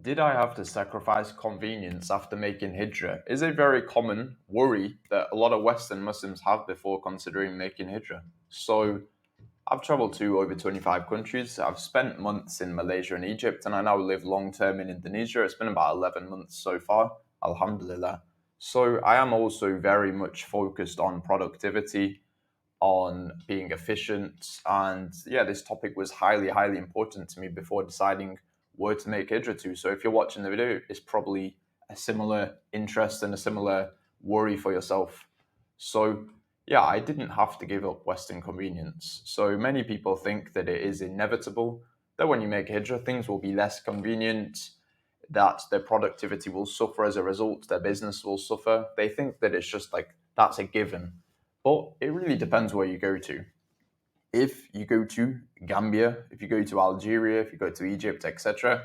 Did I have to sacrifice convenience after making Hijrah? Is a very common worry that a lot of Western Muslims have before considering making Hijrah. So, I've traveled to over 25 countries. I've spent months in Malaysia and Egypt, and I now live long term in Indonesia. It's been about 11 months so far, Alhamdulillah. So, I am also very much focused on productivity, on being efficient. And yeah, this topic was highly important to me before deciding where to make Hijrah to. So if you're watching the video, it's probably a similar interest and a similar worry for yourself. So yeah, I didn't have to give up Western convenience. So many people think that it is inevitable that when you make Hijrah, things will be less convenient, that their productivity will suffer as a result, their business will suffer. They think that it's just like that's a given. But it really depends where you go to. If you go to Gambia, if you go to Algeria, if you go to Egypt, etc.,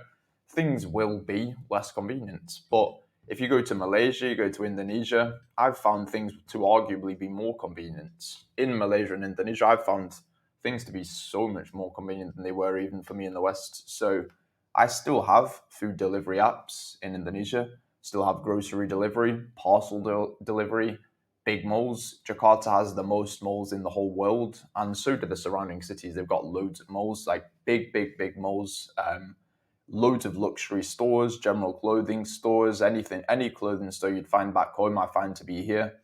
things will be less convenient. But if you go to Malaysia, you go to Indonesia, I've found things to arguably be more convenient. In Malaysia and Indonesia, I've found things to be so much more convenient than they were even for me in the West. So I still have food delivery apps in Indonesia, still have grocery delivery, parcel delivery, big malls. Jakarta has the most malls in the whole world, and so do the surrounding cities. They've got loads of malls, like big malls. Loads of luxury stores, general clothing stores, anything, any clothing store you'd find back home, I find to be here.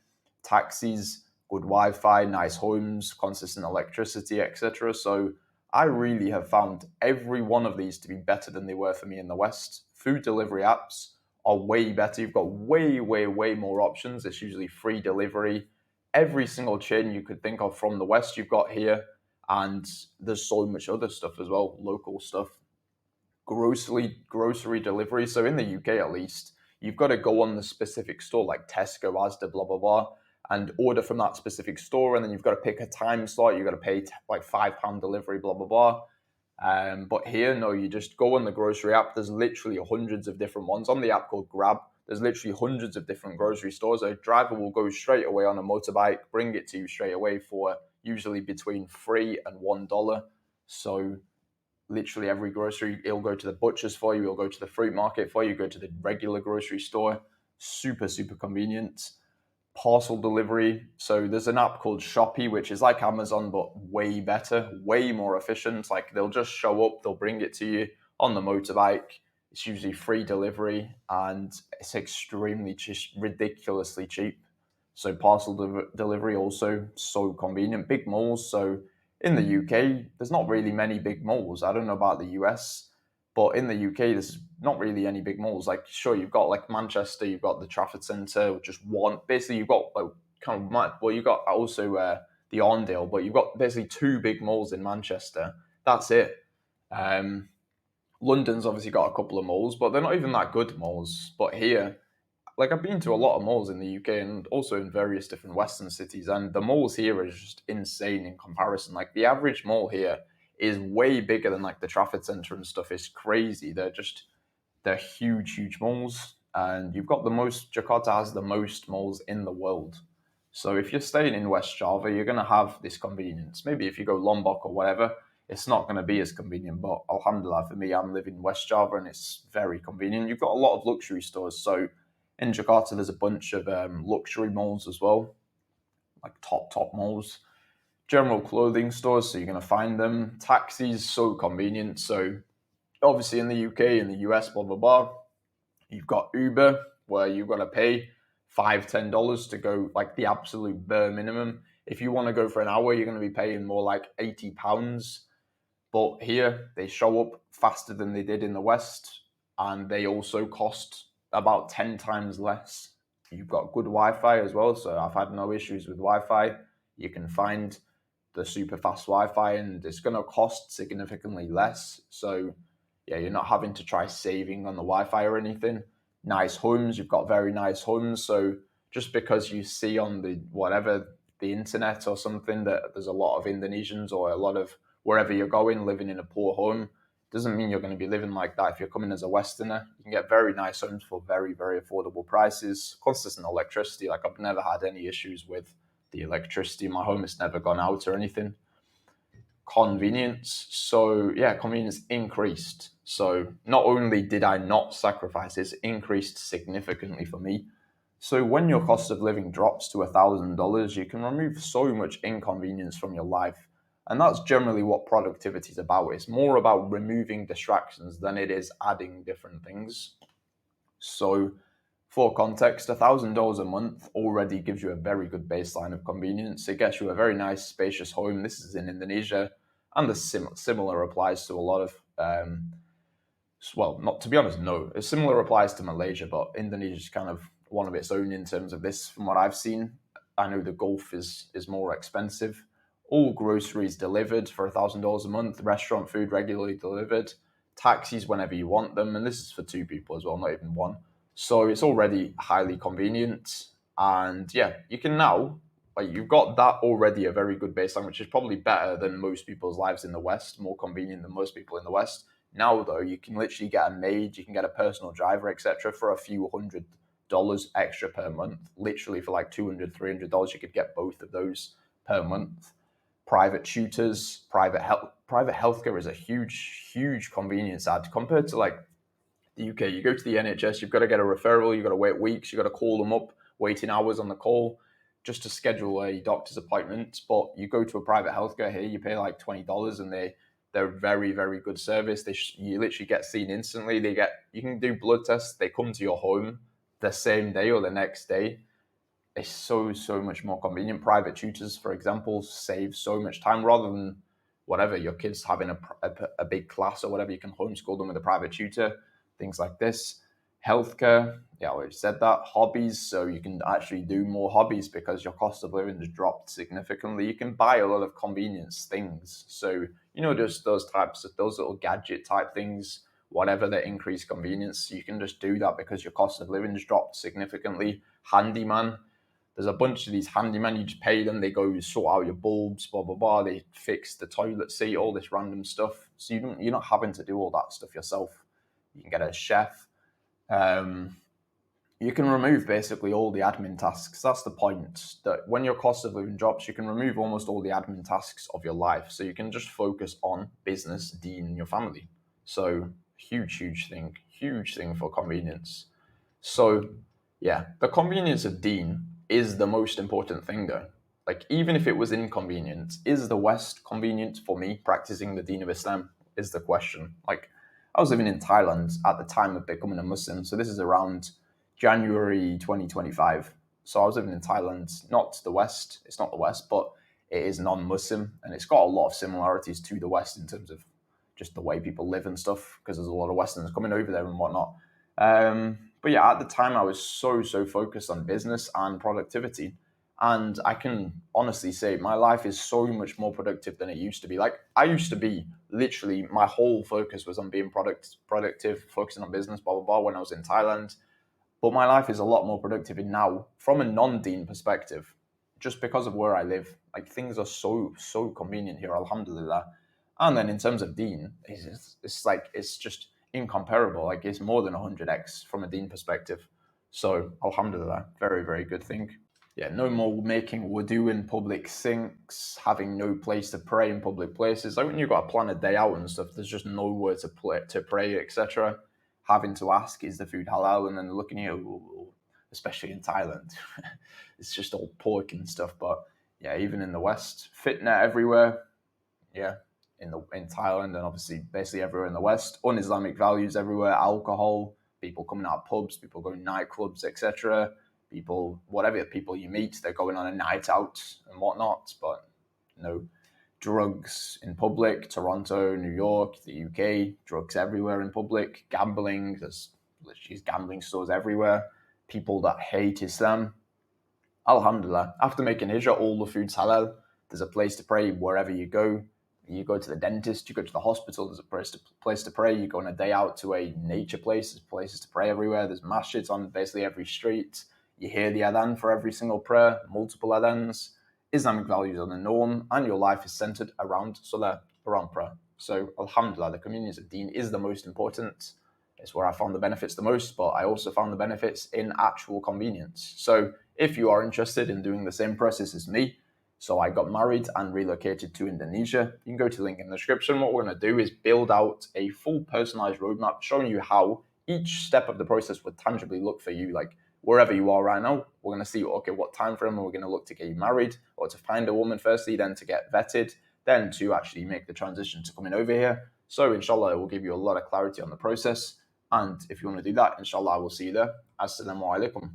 Taxis, good Wi-Fi, nice homes, consistent electricity, etc. So I really have found every one of these to be better than they were for me in the West. Food delivery apps are way better. You've got way more options. It's usually free delivery. Every single chain you could think of from the West, you've got here. And there's so much other stuff as well, local stuff. Grocery delivery. So in the UK, at least, you've got to go on the specific store, like Tesco, Asda, blah, blah, blah, and order from that specific store. And then you've got to pick a time slot. You've got to pay like £5 delivery, blah, blah, blah. But here, no, you just go on the grocery app. There's literally hundreds of different ones on the app called Grab. There's literally hundreds of different grocery stores. A driver will go straight away on a motorbike, bring it to you straight away for usually between $3 and $1. So literally every grocery, it'll go to the butchers for you, it'll go to the fruit market for you, go to the regular grocery store. Super convenient. Parcel delivery. So there's an app called Shopee, which is like Amazon, but way better, way more efficient. Like they'll just show up, they'll bring it to you on the motorbike. It's usually free delivery and it's extremely ridiculously cheap. So parcel delivery also so convenient. Big malls. So in the UK, there's not really many big malls. I don't know about the US, but in the UK, there's not really any big malls. Like, sure, you've got like Manchester, you've got the Trafford Centre, just one. Basically, you've got like you've got also the Arndale, but you've got basically two big malls in Manchester. That's it. London's obviously got a couple of malls, but they're not even that good malls. But here, like I've been to a lot of malls in the UK and also in various different Western cities, and the malls here are just insane in comparison. Like the average mall here is way bigger than like the Trafford Centre and stuff. It's crazy. They're huge malls, and you've got the most. Jakarta has the most malls in the world. So if you're staying in West Java, you're gonna have this convenience. Maybe if you go Lombok or whatever, it's not going to be as convenient. But Alhamdulillah, for me, I'm living in West Java and it's very convenient. You've got a lot of luxury stores. So in Jakarta, there's a bunch of luxury malls as well, like top malls. General clothing stores, so you're going to find them. Taxis, so convenient. So obviously in the UK, in the US, blah, blah, blah, you've got Uber, where you've got to pay $5, $10 to go, like the absolute bare minimum. If you want to go for an hour, you're going to be paying more like £80. But here, they show up faster than they did in the West, and they also cost about 10 times less. You've got good Wi-Fi as well, so I've had no issues with Wi-Fi. You can find the super fast Wi-Fi, and it's going to cost significantly less. So, yeah, you're not having to try saving on the Wi-Fi or anything. Nice homes, you've got very nice homes. So just because you see on the internet or something that there's a lot of Indonesians or a lot of wherever you're going living in a poor home, doesn't mean you're going to be living like that. If you're coming as a Westerner, you can get very nice homes for very affordable prices. Consistent electricity, like I've never had any issues with the electricity in my home. It's never gone out or anything. Convenience. So yeah, convenience increased. So not only did I not sacrifice, it's increased significantly for me. So when your cost of living drops to $1,000, you can remove so much inconvenience from your life. And that's generally what productivity is about. It's more about removing distractions than it is adding different things. So for context, $1,000 a month already gives you a very good baseline of convenience. It gets you a very nice, spacious home. This is in Indonesia, and the similar applies to a lot of. Well, not to be honest, no. A similar applies to Malaysia, but Indonesia is kind of one of its own in terms of this. From what I've seen, I know the Gulf is more expensive. All groceries delivered for $1,000 a month. Restaurant food regularly delivered. Taxis whenever you want them, and this is for two people as well, not even one. So it's already highly convenient. And yeah, you can now, like, you've got that already a very good baseline, which is probably better than most people's lives in the West, more convenient than most people in the West. Now, though, you can literally get a maid, you can get a personal driver, etc., for a few $100 extra per month. Literally for like $200, $300, you could get both of those per month. Private tutors, private healthcare is a huge convenience add compared to like the UK. You go to the NHS, you've got to get a referral, you've got to wait weeks, you've got to call them up, waiting hours on the call just to schedule a doctor's appointment. But you go to a private healthcare here, you pay like $20, and they're very good service. You literally get seen instantly. You can do blood tests. They come to your home the same day or the next day. It's so much more convenient. Private tutors, for example, save so much time rather than whatever your kids having a big class or whatever. You can homeschool them with a private tutor. Things like this. Healthcare, yeah, I already said that. Hobbies, so you can actually do more hobbies because your cost of living has dropped significantly. You can buy a lot of convenience things. So, just those little gadget type things, whatever that increase convenience, you can just do that because your cost of living has dropped significantly. Handyman, there's a bunch of these handymen, you just pay them, they go sort out your bulbs, blah, blah, blah. They fix the toilet seat, all this random stuff. So you're not having to do all that stuff yourself. You can get a chef. You can remove basically all the admin tasks. That's the point, that when your cost of living drops, you can remove almost all the admin tasks of your life. So you can just focus on business, Dean, and your family. So huge thing for convenience. So yeah, the convenience of Dean is the most important thing though. Like, even if it was inconvenient, is the West convenient for me practicing the Deen of Islam is the question. Like, I was living in Thailand at the time of becoming a Muslim. So this is around January 2025. So I was living in Thailand, not the West. It's not the West, but it is non-Muslim, and it's got a lot of similarities to the West in terms of just the way people live and stuff, because there's a lot of Westerners coming over there and whatnot. But yeah, at the time I was so focused on business and productivity. And I can honestly say my life is so much more productive than it used to be. Like, I used to be literally, my whole focus was on being productive, focusing on business, blah, blah, blah, when I was in Thailand. But my life is a lot more productive now from a non-Deen perspective, just because of where I live. Like, things are so convenient here, alhamdulillah. And then in terms of Deen, it's just incomparable. Like, it's more than 100x from a Deen perspective. So alhamdulillah, very good thing. Yeah, no more making wudu in public sinks, having no place to pray in public places. Like, when you've got to plan a day out and stuff, there's just nowhere to pray, etc. Having to ask, is the food halal? And then looking at you, especially in Thailand, it's just all pork and stuff. But yeah, even in the West, fitna everywhere. Yeah, in Thailand, and obviously basically everywhere in the West, un-Islamic values everywhere, alcohol, people coming out of pubs, people going to nightclubs, etc. Whatever people you meet, they're going on a night out and whatnot, but drugs in public. Toronto, New York, the UK, drugs everywhere in public. Gambling, there's literally gambling stores everywhere. People that hate Islam. Alhamdulillah, after making Hijrah, all the food's halal. There's a place to pray wherever you go. You go to the dentist, you go to the hospital, there's a place to pray. You go on a day out to a nature place, there's places to pray everywhere. There's masjids on basically every street. You hear the adhan for every single prayer, multiple adhans. Islamic values are the norm, and your life is centered around salah, around prayer. So alhamdulillah, the convenience of deen is the most important. It's where I found the benefits the most, but I also found the benefits in actual convenience. So if you are interested in doing the same process as me, So I got married and relocated to Indonesia. You can go to the link in the description. What we're going to do is build out a full personalized roadmap showing you how each step of the process would tangibly look for you, like wherever you are right now. We're going to see, okay, what time frame are we going to look to get you married, or to find a woman firstly, then to get vetted, then to actually make the transition to coming over here. So inshallah, it will give you a lot of clarity on the process. And if you want to do that, inshallah, I will see you there. Assalamu alaikum.